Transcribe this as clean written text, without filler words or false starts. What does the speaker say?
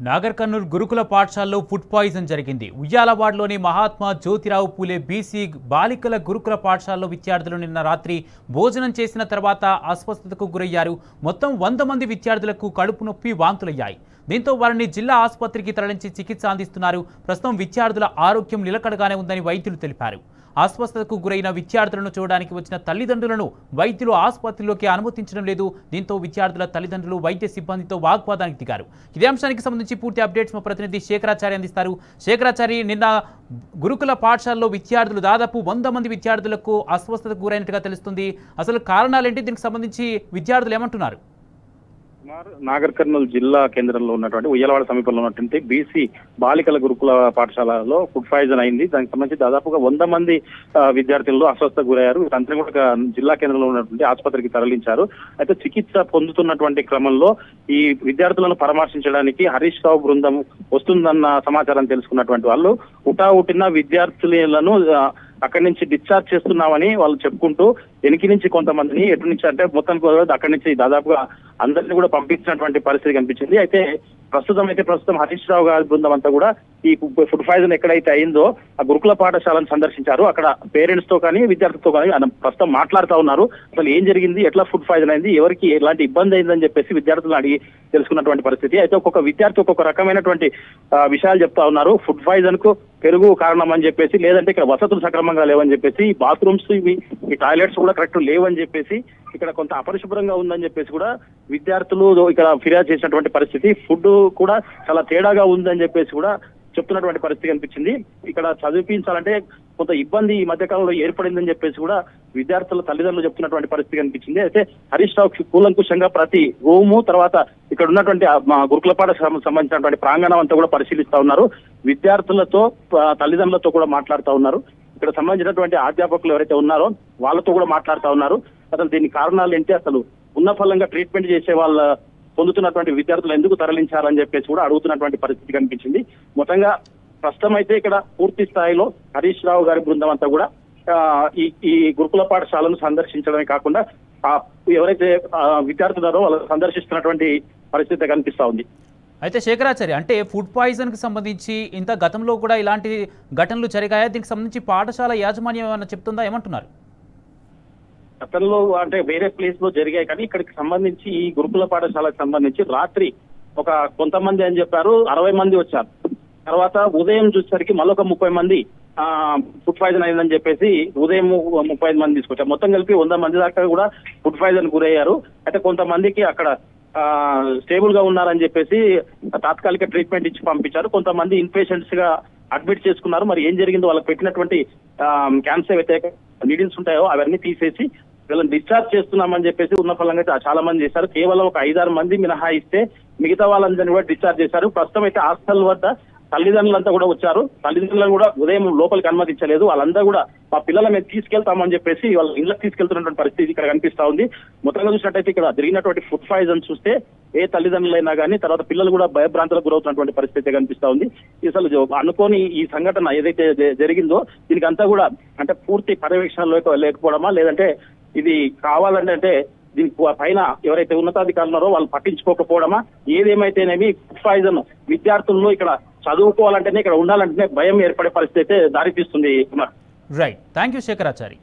నాగర్ కర్నూల్ గురుకుల పాఠశాలలో food poison జరిగింది. ఉయ్యాలవాడలోని మహాత్మా జ్యోతిరావు పూలే బీసీ బాలికల గురుకుల పాఠశాలలో విద్యార్థులు నిన్న రాత్రి భోజనం చేసిన తర్వాత అస్వస్థతకు గురయ్యారు. మొత్తం 100 మంది విద్యార్థులకు కడుపు నొప్పి, వాంతులయ్యాయి. దీంతో వారిని జిల్లా ఆసుపత్రికి తరలించి చికిత్స అందిస్తున్నారు. ప్రస్తుతం విద్యార్థుల ఆరోగ్యం నిలకడగానే ఉందని వైద్యులు తెలిపారు. అస్వస్థతకు గురైన విద్యార్థులను చూడడానికి వచ్చిన తల్లిదండ్రులను వైద్యులు ఆసుపత్రిలోకి అనుమతించడం లేదు. దీంతో విద్యార్థుల తల్లిదండ్రులు వైద్య సిబ్బందితో వాగ్వాదానికి దిగారు. ఇదే అంశానికి సంబంధించి పూర్తి అప్డేట్స్ మా ప్రతినిధి శేఖరాచారి అందిస్తారు. శేఖరాచారి, నిన్న గురుకుల పాఠశాలలో విద్యార్థులు దాదాపు 100 మంది విద్యార్థులకు అస్వస్థతకు గురైనట్టుగా తెలుస్తుంది. అసలు కారణాలేంటి? దీనికి సంబంధించి విద్యార్థులు ఏమంటున్నారు? నాగర్ కర్నూల్ జిల్లా కేంద్రంలో ఉన్నటువంటి ఉయ్యాలవాడ సమీపంలో ఉన్నటువంటి బీసీ బాలికల గురుకుల పాఠశాలలో ఫుడ్ పాయిజన్ అయింది. దానికి సంబంధించి దాదాపుగా 100 మంది విద్యార్థులు అస్వస్థతకు గురయ్యారు. వీరంతా కూడా జిల్లా కేంద్రంలో ఉన్నటువంటి ఆసుపత్రికి తరలించారు. అయితే చికిత్స పొందుతున్నటువంటి క్రమంలో ఈ విద్యార్థులను పరామర్శించడానికి హరీష్ రావు బృందం వస్తుందన్న సమాచారం తెలుసుకున్నటువంటి వాళ్ళు హుటాహుటిన విద్యార్థులను అక్కడి నుంచి డిశ్చార్జ్ చేస్తున్నామని వాళ్ళు చెప్పుకుంటూ వెనక నుంచి కొంతమందిని ఎటు నుంచి అంటే మొత్తం అక్కడి నుంచి దాదాపుగా అందరినీ కూడా పంపించినటువంటి పరిస్థితి కనిపించింది. అయితే ప్రస్తుతం హరీష్ రావు గారి బృందం అంతా కూడా ఈ ఫుడ్ పాయిజన్ ఎక్కడైతే అయిందో ఆ గురుకుల పాఠశాలను సందర్శించారు. అక్కడ పేరెంట్స్ తో కానీ విద్యార్థులతో కానీ ప్రస్తుతం మాట్లాడుతూ ఉన్నారు. అసలు ఏం జరిగింది, ఎట్లా ఫుడ్ పాయిజన్ అయింది, ఎవరికి ఎలాంటి ఇబ్బంది అయిందని చెప్పేసి విద్యార్థులను అడిగి తెలుసుకున్నటువంటి పరిస్థితి. అయితే ఒక్కొక్క విద్యార్థి ఒక్కొక్క రకమైనటువంటి విషయాలు చెప్తా ఉన్నారు. ఫుడ్ పాయిజన్ కు పెరుగు కారణం అని చెప్పేసి, లేదంటే ఇక్కడ వసతులు సక్రమంగా లేవని చెప్పేసి, బాత్రూమ్స్ ఈ టాయిలెట్స్ కూడా కరెక్ట్ లేవని చెప్పేసి, ఇక్కడ కొంత అపరిశుభ్రంగా ఉందని చెప్పేసి కూడా విద్యార్థులు ఇక్కడ ఫిర్యాదు చేసినటువంటి పరిస్థితి. ఫుడ్ కూడా చాలా తేడాగా ఉందని చెప్పేసి కూడా చెప్తున్నటువంటి పరిస్థితి కనిపించింది. ఇక్కడ చదివించాలంటే కొంత ఇబ్బంది ఈ మధ్య కాలంలో ఏర్పడిందని చెప్పేసి కూడా విద్యార్థుల తల్లిదండ్రులు చెప్తున్నటువంటి పరిస్థితి కనిపించింది. అయితే హరీష్ రావు కూలంకుషంగా ప్రతి రూము, తర్వాత ఇక్కడ ఉన్నటువంటి మా గురుకుల పాఠశాలకు సంబంధించినటువంటి ప్రాంగణం అంతా కూడా పరిశీలిస్తా ఉన్నారు. విద్యార్థులతో తల్లిదండ్రులతో కూడా మాట్లాడుతూ ఉన్నారు. ఇక్కడ సంబంధించినటువంటి అధ్యాపకులు ఎవరైతే ఉన్నారో వాళ్ళతో కూడా మాట్లాడుతూ ఉన్నారు. అసలు దీని కారణాలు ఏంటి, అసలు ఉన్న ఫలంగా ట్రీట్మెంట్ చేసే వాళ్ళ పొందుతున్నటువంటి విద్యార్థులు ఎందుకు తరలించారని చెప్పేసి కూడా అడుగుతున్నటువంటి పరిస్థితి కనిపించింది. మొత్తంగా ప్రస్తుతం అయితే ఇక్కడ పూర్తి స్థాయిలో హరీష్ రావు గారి బృందం అంతా కూడా ఈ గురుకుల పాఠశాలను సందర్శించడమే కాకుండా ఎవరైతే విద్యార్థులారో వాళ్ళు సందర్శిస్తున్నటువంటి పరిస్థితి కనిపిస్తా ఉంది. అయితే శేఖరాచారి, అంటే ఫుడ్ పాయిజన్ కి సంబంధించి ఇంత గతంలో కూడా ఇలాంటి ఘటనలు జరిగాయా? దీనికి సంబంధించి పాఠశాల యాజమాన్యం ఏమైనా చెప్తుందా, ఏమంటున్నారు? గతంలో అంటే వేరే ప్లేస్ లో జరిగాయి, కానీ ఇక్కడికి సంబంధించి ఈ గురుకుల పాఠశాలకు సంబంధించి రాత్రి కొంతమంది అని చెప్పారు 60 మంది వచ్చారు. తర్వాత ఉదయం చూసేసరికి మరొక 30 మంది ఫుడ్ పాయిజన్ అయిందని చెప్పేసి ఉదయం 35 మంది తీసుకొచ్చారు. మొత్తం కలిపి 100 మంది దాకా కూడా ఫుడ్ పాయిజన్ గురయ్యారు. అయితే కొంతమందికి అక్కడ స్టేబుల్ గా ఉన్నారని చెప్పేసి తాత్కాలిక ట్రీట్మెంట్ ఇచ్చి పంపించారు. కొంతమంది ఇన్పేషెంట్స్ గా అడ్మిట్ చేసుకున్నారు. మరి ఏం జరిగిందో వాళ్ళకి పెట్టినటువంటి క్యాన్సర్ వ్యతిరేక నీడిల్స్ ఉంటాయో అవన్నీ తీసేసి వీళ్ళని డిశ్చార్జ్ చేస్తున్నామని చెప్పేసి ఉన్న ఫలంగా చాలా మంది చేశారు. కేవలం ఒక 5-6 మంది మినహాయిస్తే మిగతా వాళ్ళందరినీ కూడా డిశ్చార్జ్ చేశారు. ప్రస్తుతం అయితే హాస్టల్ వద్ద తల్లిదండ్రులంతా కూడా వచ్చారు. తల్లిదండ్రులను కూడా ఉదయం లోపలికి అనుమతించలేదు. వాళ్ళంతా కూడా మా పిల్లల మీద తీసుకెళ్తామని చెప్పేసి వాళ్ళ ఇళ్ళకి తీసుకెళ్తున్నటువంటి పరిస్థితి ఇక్కడ కనిపిస్తా ఉంది. మొత్తంగా చూసినట్టయితే ఇక్కడ జరిగినటువంటి ఫుడ్ పాయిజన్ చూస్తే ఏ తల్లిదండ్రులైనా కానీ తర్వాత పిల్లలు కూడా భయభ్రాంతులకు గురవుతున్నటువంటి పరిస్థితి కనిపిస్తా ఉంది. అసలు అనుకోని ఈ సంఘటన ఏదైతే జరిగిందో దీనికి అంతా కూడా అంటే పూర్తి పర్యవేక్షణలో లేకపోవడమా, లేదంటే ఇది కావాలంటే దీనికి పైన ఎవరైతే ఉన్నతాధికారులు ఉన్నారో వాళ్ళు పట్టించుకోకపోవడమా, ఏదేమైతేనేమి ఫుడ్ పాయిజన్ విద్యార్థుల్లో ఇక్కడ చదువుకోవాలంటేనే, ఇక్కడ ఉండాలంటేనే భయం ఏర్పడే పరిస్థితి అయితే దారితీస్తుంది. Right, thank you Shekharachari.